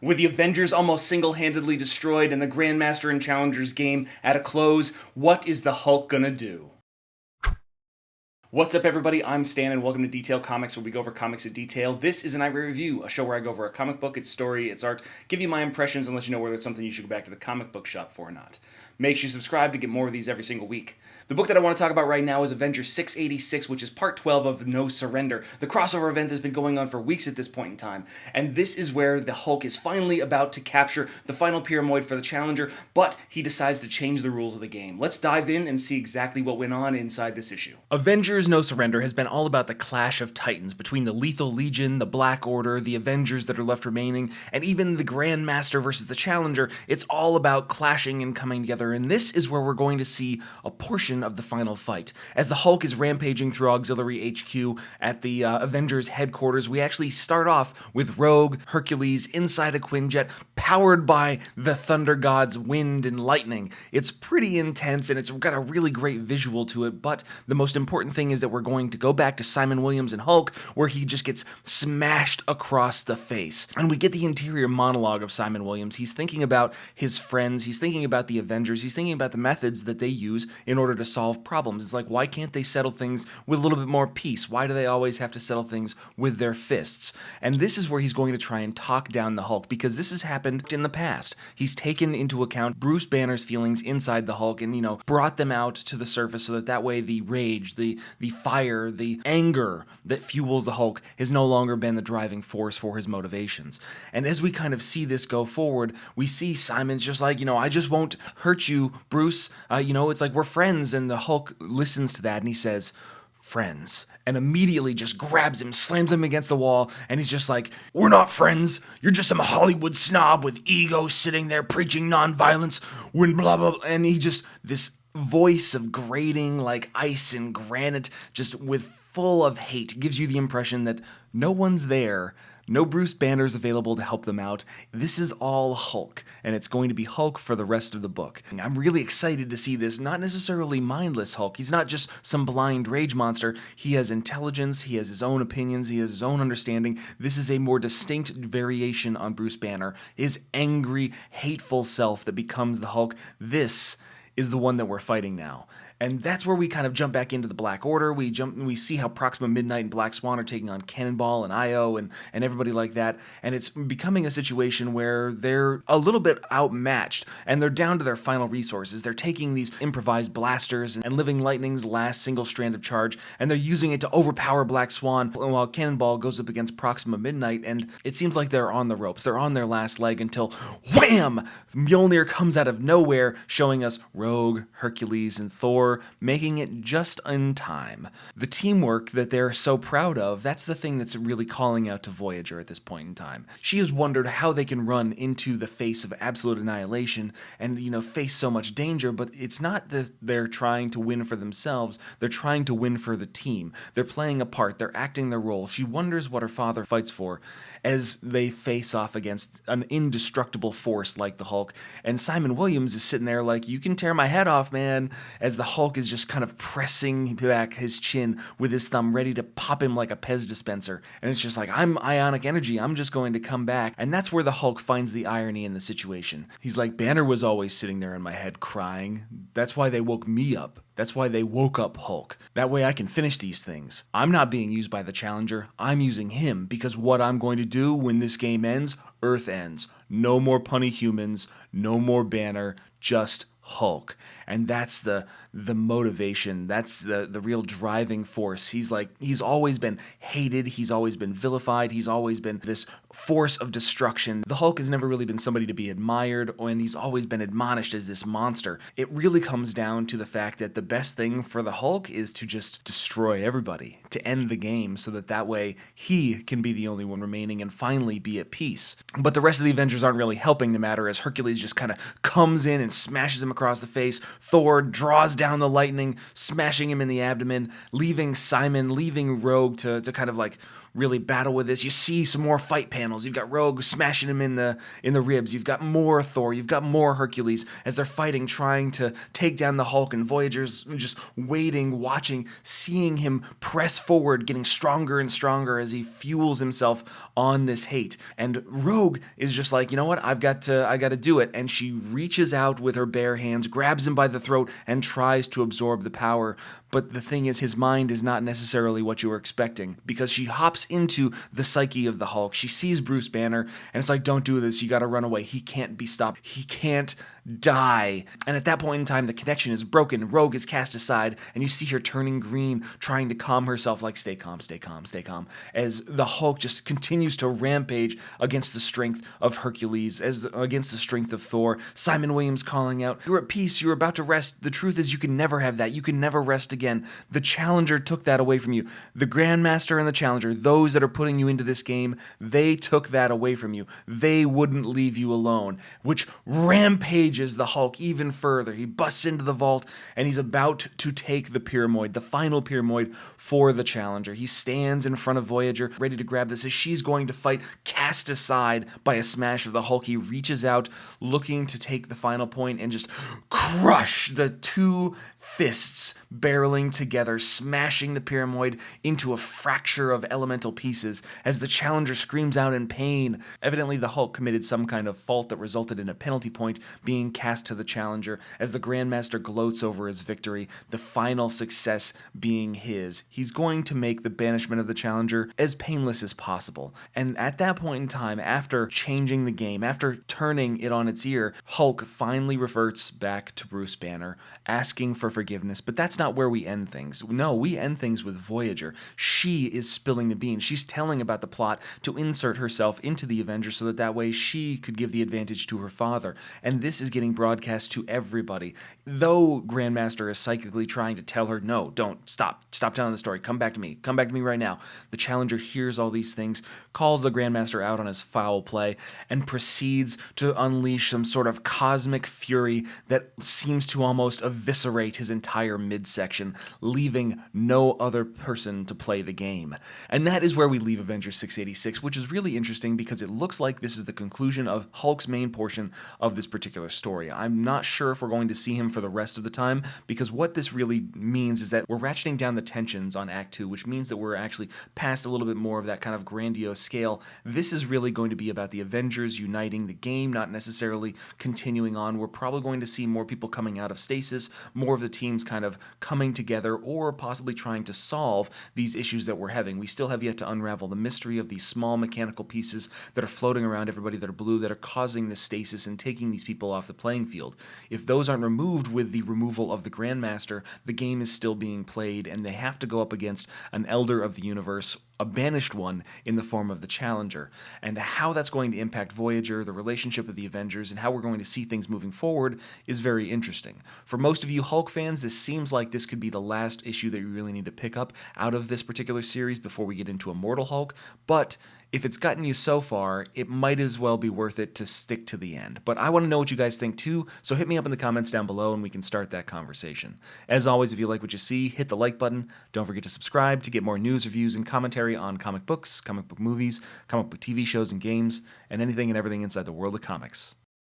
With the Avengers almost single-handedly destroyed and the Grandmaster and Challengers game at a close, what is the Hulk gonna do? What's up, everybody? I'm Stan, and welcome to Detail Comics, where we go over comics in detail. This is an I Review, a show where I go over a comic book, its story, its art, give you my impressions, and let you know whether it's something you should go back to the comic book shop for or not. Make sure you subscribe to get more of these every single week. The book that I want to talk about right now is Avengers 686, which is part 12 of No Surrender. The crossover event has been going on for weeks at this point in time, and this is where the Hulk is finally about to capture the final Pyramoid for the Challenger, but he decides to change the rules of the game. Let's dive in and see exactly what went on inside this issue. Avengers No Surrender has been all about the clash of titans between the Lethal Legion, the Black Order, the Avengers that are left remaining, and even the Grandmaster versus the Challenger. It's all about clashing and coming together, and this is where we're going to see a portion of the final fight. As the Hulk is rampaging through Auxiliary HQ at the Avengers headquarters, we actually start off with Rogue, Hercules, inside a Quinjet, powered by the Thunder God's wind and lightning. It's pretty intense, and it's got a really great visual to it, but the most important thing is that we're going to go back to Simon Williams and Hulk, where he just gets smashed across the face. And we get the interior monologue of Simon Williams. He's thinking about his friends, he's thinking about the Avengers, he's thinking about the methods that they use in order to solve problems. It's like, why can't they settle things with a little bit more peace? Why do they always have to settle things with their fists? And this is where he's going to try and talk down the Hulk, because this has happened in the past. He's taken into account Bruce Banner's feelings inside the Hulk and, brought them out to the surface so that way the rage, the fire, the anger that fuels the Hulk has no longer been the driving force for his motivations. And as we kind of see this go forward, we see Simon's just like, I just won't hurt you, Bruce. It's like we're friends. And the Hulk listens to that and he says, friends, and immediately just grabs him, slams him against the wall, and he's just like, we're not friends. You're just some Hollywood snob with ego sitting there preaching nonviolence when blah, blah, blah. And he just, this voice of grating like ice and granite, just with full of hate, gives you the impression that no one's there. No Bruce Banner's available to help them out. This is all Hulk, and it's going to be Hulk for the rest of the book. I'm really excited to see this, not necessarily mindless Hulk. He's not just some blind rage monster. He has intelligence, he has his own opinions, he has his own understanding. This is a more distinct variation on Bruce Banner, his angry, hateful self that becomes the Hulk. This is the one that we're fighting now. And that's where we kind of jump back into the Black Order. We see how Proxima Midnight and Black Swan are taking on Cannonball and Io and everybody like that. And it's becoming a situation where they're a little bit outmatched and they're down to their final resources. They're taking these improvised blasters and Living Lightning's last single strand of charge, and they're using it to overpower Black Swan while Cannonball goes up against Proxima Midnight. And it seems like they're on the ropes. They're on their last leg until wham! Mjolnir comes out of nowhere, showing us Rogue, Hercules, and Thor, making it just in time. The teamwork that they're so proud of, that's the thing that's really calling out to Voyager at this point in time. She has wondered how they can run into the face of absolute annihilation and, face so much danger, but it's not that they're trying to win for themselves, they're trying to win for the team. They're playing a part, they're acting their role. She wonders what her father fights for as they face off against an indestructible force like the Hulk, and Simon Williams is sitting there like, you can tear my head off, man, as the Hulk is just kind of pressing back his chin with his thumb, ready to pop him like a Pez dispenser. And it's just like, I'm ionic energy, I'm just going to come back. And that's where the Hulk finds the irony in the situation. He's like, Banner was always sitting there in my head crying. That's why they woke me up. That's why they woke up Hulk. That way I can finish these things. I'm not being used by the Challenger. I'm using him, because what I'm going to do when this game ends, Earth ends. No more punny humans, no more Banner, just Hulk. And that's the motivation, that's the real driving force. He's always been hated, he's always been vilified, he's always been this force of destruction. The Hulk has never really been somebody to be admired, and he's always been admonished as this monster. It really comes down to the fact that the best thing for the Hulk is to just destroy everybody, to end the game, so that way he can be the only one remaining and finally be at peace. But the rest of the Avengers aren't really helping the matter, as Hercules just kind of comes in and smashes him across the face. Thor draws down the lightning, smashing him in the abdomen, leaving Rogue to kind of like really battle with this. You see some more fight panels. You've got Rogue smashing him in the ribs. You've got more Thor. You've got more Hercules as they're fighting, trying to take down the Hulk, and Voyager's just waiting, watching, seeing him press forward, getting stronger and stronger as he fuels himself on this hate. And Rogue is just like, you know what? I got to do it. And she reaches out with her bare hands, grabs him by the throat, and tries to absorb the power. But the thing is, his mind is not necessarily what you were expecting, because she hops into the psyche of the Hulk. She sees Bruce Banner, and it's like, don't do this. You got to run away. He can't be stopped. He can't die. And at that point in time, the connection is broken. Rogue is cast aside, and you see her turning green, trying to calm herself, like, stay calm, stay calm, stay calm, as the Hulk just continues to rampage against the strength of Hercules, against the strength of Thor. Simon Williams calling out, you're at peace, you're about to rest. The truth is, you can never have that. You can never rest again. The Challenger took that away from you. The Grandmaster and the Challenger, those that are putting you into this game, they took that away from you. They wouldn't leave you alone, which rampages the Hulk even further. He busts into the vault, and he's about to take the Pyramoid, the final Pyramoid for the Challenger. He stands in front of Voyager, ready to grab this as she's going to fight, cast aside by a smash of the Hulk. He reaches out, looking to take the final point and just crush the two fists barreling together, smashing the Pyramoid into a fracture of elemental pieces as the Challenger screams out in pain. Evidently, the Hulk committed some kind of fault that resulted in a penalty point being cast to the Challenger as the Grandmaster gloats over his victory, the final success being his. He's going to make the banishment of the Challenger as painless as possible. And at that point in time, after changing the game, after turning it on its ear, Hulk finally reverts back to Bruce Banner, asking for forgiveness. But that's not where we end things. No, we end things with Voyager. She is spilling the beans. She's telling about the plot to insert herself into the Avengers so that way she could give the advantage to her father. And this is getting broadcast to everybody. Though Grandmaster is psychically trying to tell her, no, don't, stop telling the story, come back to me right now. The Challenger hears all these things, calls the Grandmaster out on his foul play, and proceeds to unleash some sort of cosmic fury that seems to almost eviscerate his entire midsection, leaving no other person to play the game. And that is where we leave Avengers 686, which is really interesting because it looks like this is the conclusion of Hulk's main portion of this particular story. I'm not sure if we're going to see him for the rest of the time, because what this really means is that we're ratcheting down the tensions on Act 2, which means that we're actually past a little bit more of that kind of grandiose scale. This is really going to be about the Avengers uniting the game, not necessarily continuing on. We're probably going to see more people coming out of stasis, more of the teams kind of coming together, or possibly trying to solve these issues that we're having. We still have yet to unravel the mystery of these small mechanical pieces that are floating around everybody that are blue, that are causing this stasis and taking these people off the playing field. If those aren't removed with the removal of the Grandmaster, the game is still being played, and they have to go up against an Elder of the Universe, a banished one in the form of the Challenger. And how that's going to impact Voyager, the relationship of the Avengers, and how we're going to see things moving forward is very interesting. For most of you Hulk fans, this seems like this could be the last issue that you really need to pick up out of this particular series before we get into Immortal Hulk, but if it's gotten you so far, it might as well be worth it to stick to the end. But I want to know what you guys think too, so hit me up in the comments down below and we can start that conversation. As always, if you like what you see, hit the like button. Don't forget to subscribe to get more news, reviews, and commentary on comic books, comic book movies, comic book TV shows and games, and anything and everything inside the world of comics.